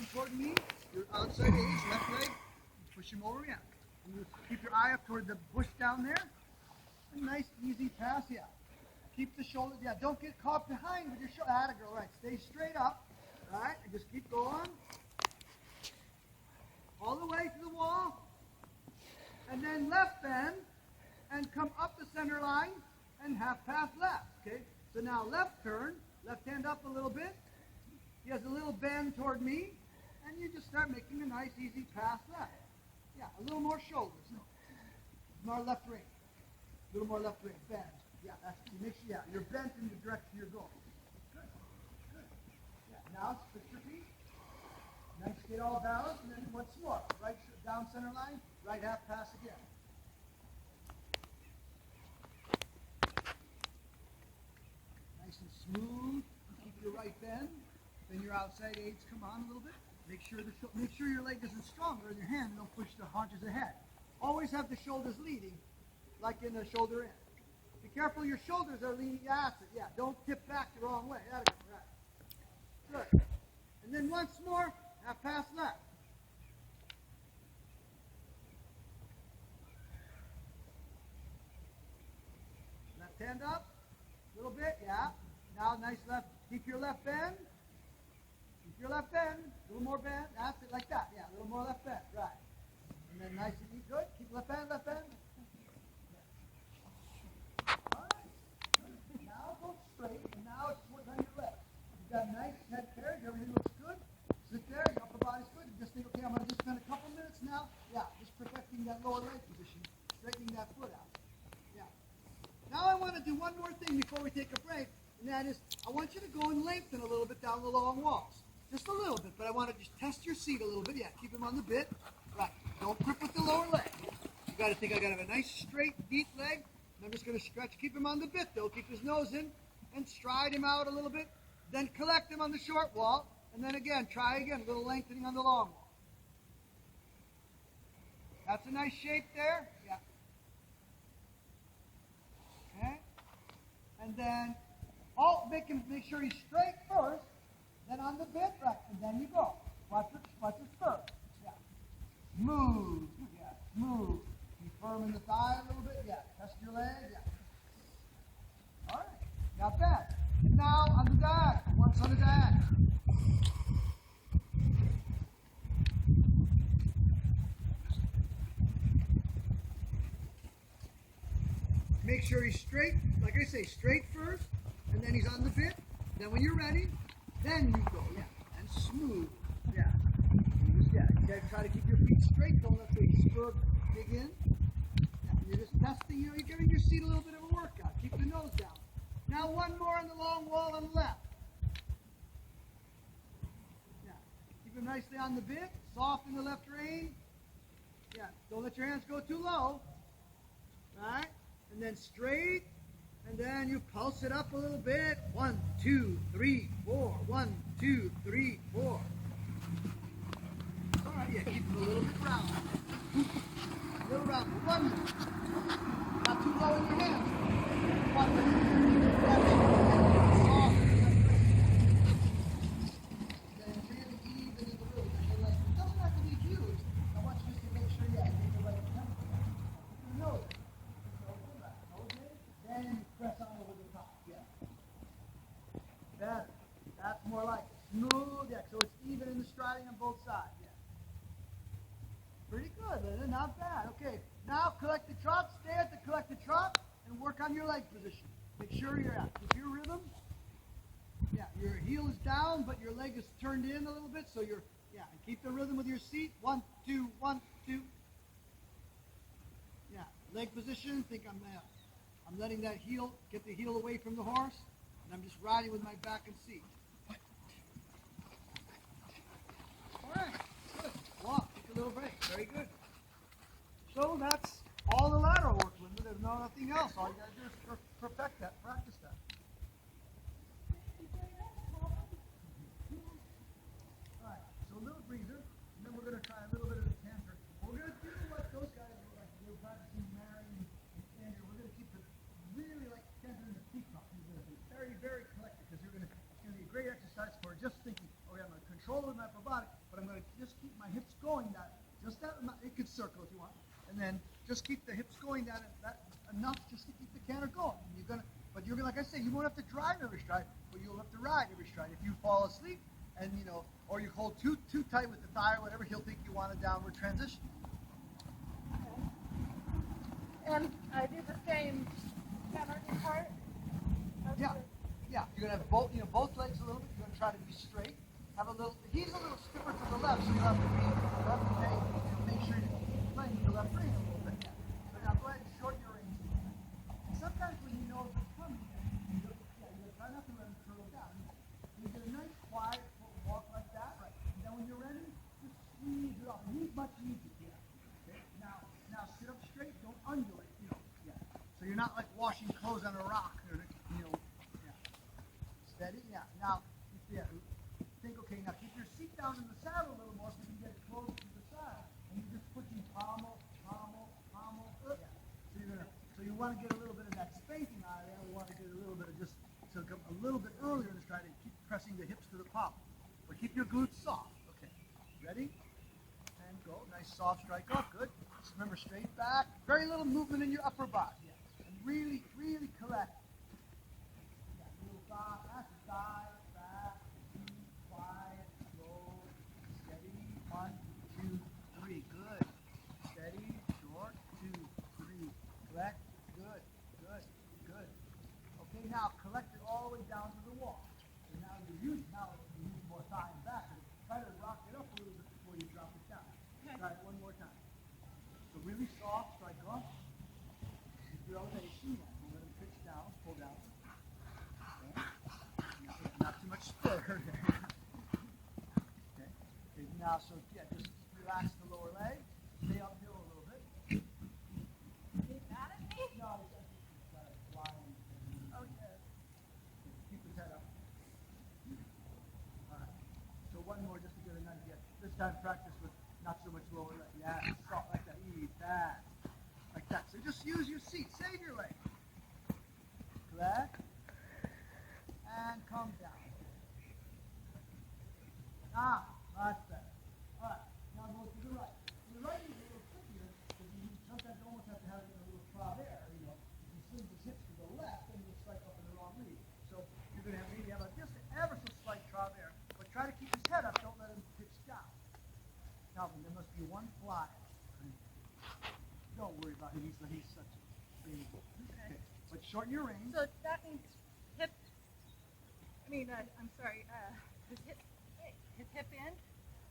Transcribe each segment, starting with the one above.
come toward me. Your outside edge, left leg. Push him over, yeah. And you keep your eye up toward the bush down there. A nice, easy pass, yeah. Keep the shoulders, yeah. Don't get caught behind with your shoulder. Atta girl, right. Stay straight up, right? And just keep going. All the way to the wall. And then left bend. And come up the center line. And half pass left, okay? So now left turn. Left hand up a little bit. He has a little bend toward me. And you just start making a nice, easy pass left. Yeah, a little more shoulders. No. More left ring. A little more left ring. Bend. Yeah, that's make sure, yeah, you're bent in the direction you're going. Good. Good. Yeah, now switch your feet. Nice, get all balanced, and then once more. Right down center line, right half pass again. Nice and smooth. Keep your right bend. Then your outside aids come on a little bit. Make sure your leg isn't stronger in your hand. Don't push the haunches ahead. Always have the shoulders leading, like in the shoulder in. Be careful your shoulders are leaning past it. Yeah, don't tip back the wrong way. Right. Good. And then once more, half pass left. Left hand up, a little bit, yeah. Now nice left, keep your left bend. Keep your left bend, a little more bend. That's it, like that, yeah, a little more left bend, right. And then nice and easy, good. Keep left bend, left bend. Straight, and now it's work on your legs. You've got nice head carriage, everything looks good. Sit there, your upper body's good. You just think, okay, I'm going to just spend a couple minutes now. Yeah, just perfecting that lower leg position, straightening that foot out. Yeah. Now I want to do one more thing before we take a break, and that is I want you to go and lengthen a little bit down the long walls. Just a little bit, but I want to just test your seat a little bit. Yeah, keep him on the bit. Right. Don't grip with the lower leg. You got to think I got to have a nice, straight, deep leg. And I'm just going to stretch. Keep him on the bit, though. Keep his nose in. And stride him out a little bit, then collect him on the short wall, and then again, try again, a little lengthening on the long wall. That's a nice shape there. Yeah. Okay. And then, make sure he's straight first, then on the bit, right, and then you go. Watch it first. Yeah. Move. Yeah. Move. Be firm in the thigh a little bit. Yeah. Test your leg. Yeah. All right. Not bad. Now on the diag. Once on the diag. Make sure he's straight. Like I say, straight first, and then he's on the bit. Then when you're ready, then you go. Yeah. And smooth. Yeah. You gotta try to keep your feet straight. Don't let the spur dig in. Yeah. You're just testing. You're giving your seat a little bit of a workout. Keep the nose down. Now one more on the long wall on the left. Yeah. Keep him nicely on the bit. Soft in the left rein. Yeah. Don't let your hands go too low. Right? And then straight. And then you pulse it up a little bit. 1, 2, 3, 4. 1, 2, 3, 4. All right. Yeah. Keep him a little bit round. A little round. 1 minute. Not too low in your hands. 1 minute. That's more like it. Smooth, yeah, so it's even in the striding on both sides, yeah. Pretty good, Linda, not bad. Okay, now collect the trot, stay at the collected trot, and work on your leg position. Make sure you're at. Keep your rhythm. Yeah, your heel is down, but your leg is turned in a little bit, so you're, yeah, and keep the rhythm with your seat. 1, 2, 1, 2. Yeah, leg position, think I'm letting that heel, get the heel away from the horse, and I'm just riding with my back and seat. All right, good. Walk, take a little break. Very good. So that's all the lateral work, Linda. There's nothing else. All you got to do is perfect that, practice that. All right, so a little breather, and then we're going to try a little bit of the canter. We're going to do what those guys were like. They were practicing Mary and Andrew. We're going to keep it really like canter in the peacock. You're going to be very, very collected because it's going to be a great exercise for just thinking, okay, I'm going to control with my upper body, but I'm going to just keep my hips going just that amount. It could circle if you want. And then just keep the hips going that enough just to keep the canter going. And you're gonna, like I say, you won't have to drive every stride, but you'll have to ride every stride. If you fall asleep and or you hold too tight with the thigh or whatever, he'll think you want a downward transition. Okay. And I do the same canter part? Yeah. Yeah. You're gonna have both legs a little bit. You're gonna try to be straight. He's a little stiffer to the left, so you'll have to make sure you're playing with the left rein a little bit. So now go ahead and shorten your reins. And sometimes when you know it's coming, you try not to let him curl down. You get a nice quiet walk like that. Right. And then when you're ready, just squeeze it off. It's much easier. Yeah. Okay. Now sit up straight. Don't undulate. Yeah. So you're not like washing clothes on a rock. Yeah. Steady. Yeah. Now. Yeah. Think, okay, now keep your seat down in the saddle a little more so you can get closer to the side. And you're just pushing pommel, up. Yeah. So you want to get a little bit of that spanking out of there. We want to get a little bit of just, so come a little bit earlier in the stride and keep pressing the hips to the pommel. But keep your glutes soft. Okay. Ready? And go. Nice soft strike off. Good. Just remember, straight back. Very little movement in your upper body. Yeah. And really, really collect. Yeah. Little thigh, that's a thigh. Good. Steady, short, 2, 3. Collect. Good. Okay, now collect it all the way down to the wall. So now you use more thigh and back. Try to rock it up a little bit before you drop it down. Okay. Try it one more time. So really soft, strike off. Keep your elevation. Don't let it pitch down, pull down. Okay. Not too much spur. Okay. Now, so yeah, just relax the lower leg. Stay uphill a little bit. He's mad at me? No, he's got a flying. Oh, yes. Keep his head up. All right. So one more just to get a nice get. This time practice with not so much lower leg. Yeah, soft like that. Ease that. Like that. So just use your seat. Save your leg. Collect. And come down. Much better. All right. Now go to the right. The right is a little trickier because you sometimes almost have to have it in a little travers. If you swing his hips to the left, then you'll strike up in the wrong lead. So you're going to maybe have just an ever so slight travers, but try to keep his head up. Don't let him pitch down. Calvin, there must be one fly. Don't worry about him. He's such a baby. Okay. But shorten your reins. So that means hip. I'm sorry. His hip in.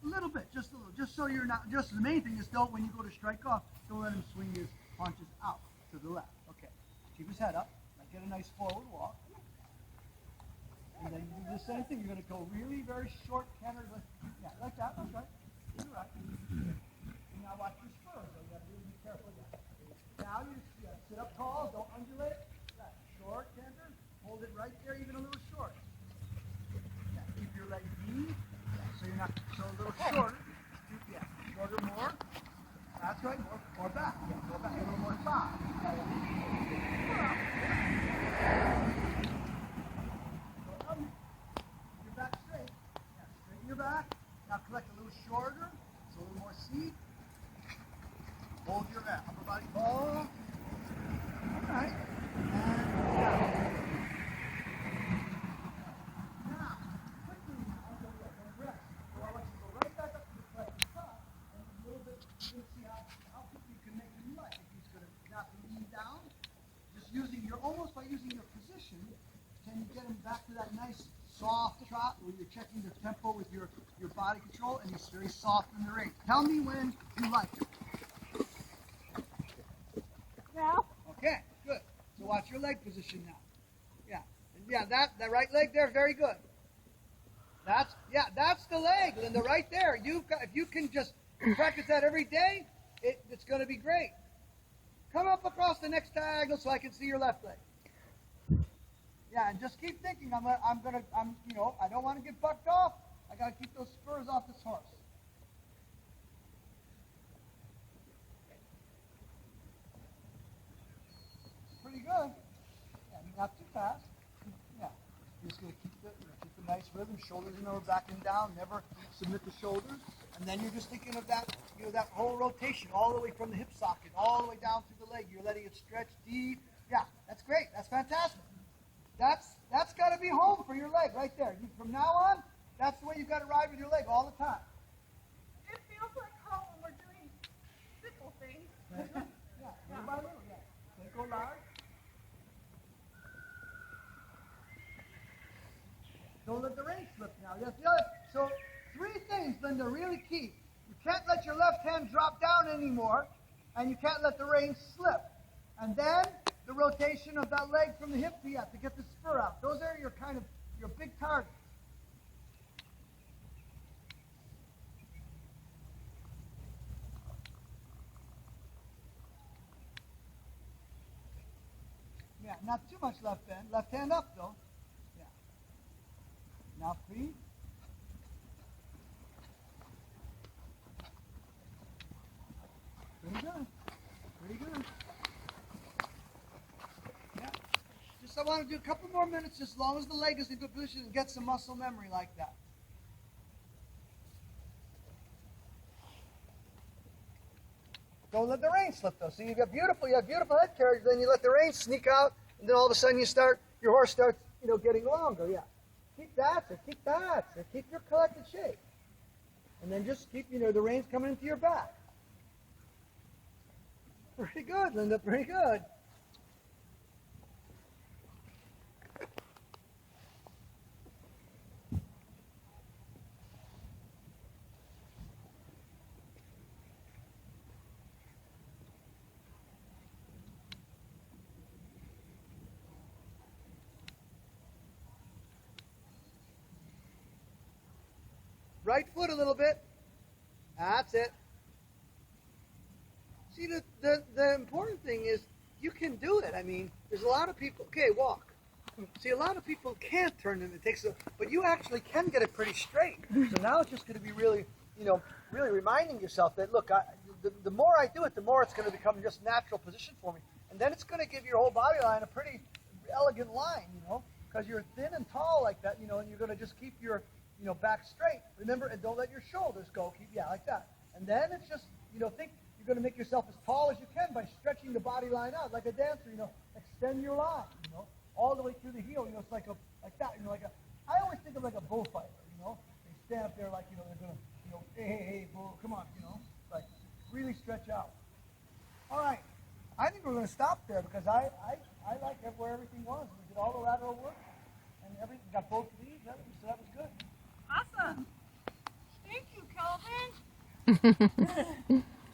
A little bit, just a little, just so you're not, just the main thing is don't, when you go to strike off, don't let him swing his punches out to the left. Okay. Keep his head up, get a nice forward walk. And then you do the same thing. You're going to go really very short canter, like that. That's right. You're right. And now watch your spurs, so you have to be careful of that. Now you sit up tall, don't undulate. Right. Short canter, hold it right there, even a little short. Yeah. Keep your leg deep. So you're not, so a little shorter. Yeah, shorter more. That's right, more back. Yeah, more back. A little more thigh. Your back straight. Yeah, straighten your back. Now collect a little shorter. So a little more seat. Hold your upper body ball. All right. And down. Almost by using your position, can you get him back to that nice soft trot where you're checking the tempo with your body control, and he's very soft in the rein. Tell me when you like it. Now? Okay, good. So watch your leg position now. Yeah, that right leg there, very good. That's the leg, Linda, right there. If you can just practice that every day, it's going to be great. Come up across the next diagonal so I can see your left leg. Yeah, and just keep thinking. I don't want to get bucked off. I got to keep those spurs off this horse. Pretty good. Yeah, not too fast. Yeah, just gonna keep the nice rhythm. Shoulders never backing down. Never submit the shoulders. And then you're just thinking of that, that whole rotation all the way from the hip socket all the way down through the leg. You're letting it stretch deep. Yeah, that's great. That's fantastic. That's got to be home for your leg right there. From now on, that's the way you've got to ride with your leg all the time. It feels like home when we're doing simple things. Yeah, little by little, yeah. Don't go large. Don't let the reins slip now. That's the other. So 3 things, Linda, really key. You can't let your left hand drop down anymore, and you can't let the reins slip. And then the rotation of that leg from the hip to get the spur out. Those are your your big targets. Yeah, not too much left bend. Left hand up though. Yeah. Now free. Pretty good. Pretty good. Yeah. Just I want to do a couple more minutes as long as the leg is in good position and get some muscle memory like that. Don't let the reins slip though. So you have beautiful head carriage, then you let the reins sneak out, and then all of a sudden your horse starts, getting longer. Yeah. Keep that, sir. Keep that, sir. Keep your collected shape. And then just keep, the reins coming into your back. Pretty good, Linda. Pretty good. Right foot a little bit. That's it. See, the important thing is you can do it. I mean, there's a lot of people. Okay, walk. See, a lot of people can't turn it. It takes but you actually can get it pretty straight. So now it's just going to be really, really reminding yourself that look, the more I do it, the more it's going to become just natural position for me, and then it's going to give your whole body line a pretty elegant line, because you're thin and tall like that, and you're going to just keep your back straight. Remember, and don't let your shoulders go. Keep, like that. And then it's just, think you're going to make yourself as tall as you can by stretching the body line out like a dancer. Extend your line. All the way through the heel. It's like that. I always think of like a bullfighter. They stand up there like they're going to, hey, bull, come on. Like really stretch out. All right. I think we're going to stop there because I like where everything was. We did all the lateral work and everything. Got both leads. So that was good. Awesome. Thank you, Calvin.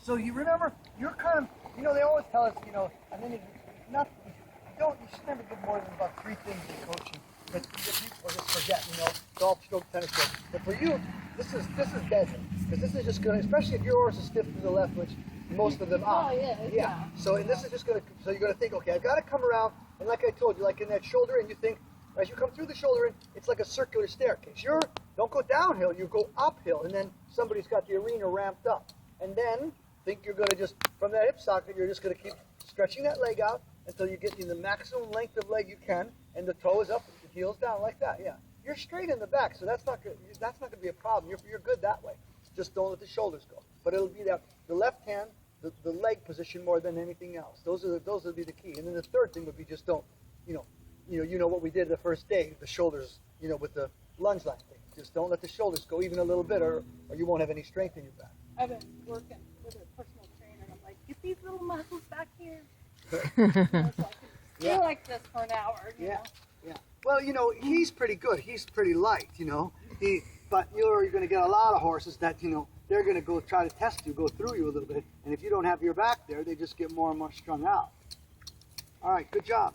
So you remember, you're kind of, they always tell us, and then you should never give more than about 3 things in coaching. But people just forget, golf, stroke, tennis stroke. But for you, this is deadly. Because this is just going to, especially if your horse is stiff to the left, which most of them are. Oh, yeah. So, and this is just going to, so you're going to think, okay, I've got to come around, and like I told you, like in that shoulder, and you think, as you come through the shoulder, it's like a circular staircase. Don't go downhill, you go uphill, and then somebody's got the arena ramped up. And then think you're going to just, from that hip socket, you're just going to keep stretching that leg out until you get in the maximum length of leg you can, and the toe is up, the heel's down like that. Yeah, you're straight in the back, so that's not going to be a problem. You're good that way. Just don't let the shoulders go. But it'll be the left hand, the leg position more than anything else. Those will be the key. And then the third thing would be just don't, what we did the first day, the shoulders, with the lunge line thing. Just don't let the shoulders go even a little bit, or you won't have any strength in your back. I've been working with a personal trainer, and I'm like, get these little muscles back here. So I can feel like this for an hour. You know? Yeah. Well, he's pretty good. He's pretty light, But you're going to get a lot of horses that, they're going to go try to test you, go through you a little bit. And if you don't have your back there, they just get more and more strung out. All right, good job.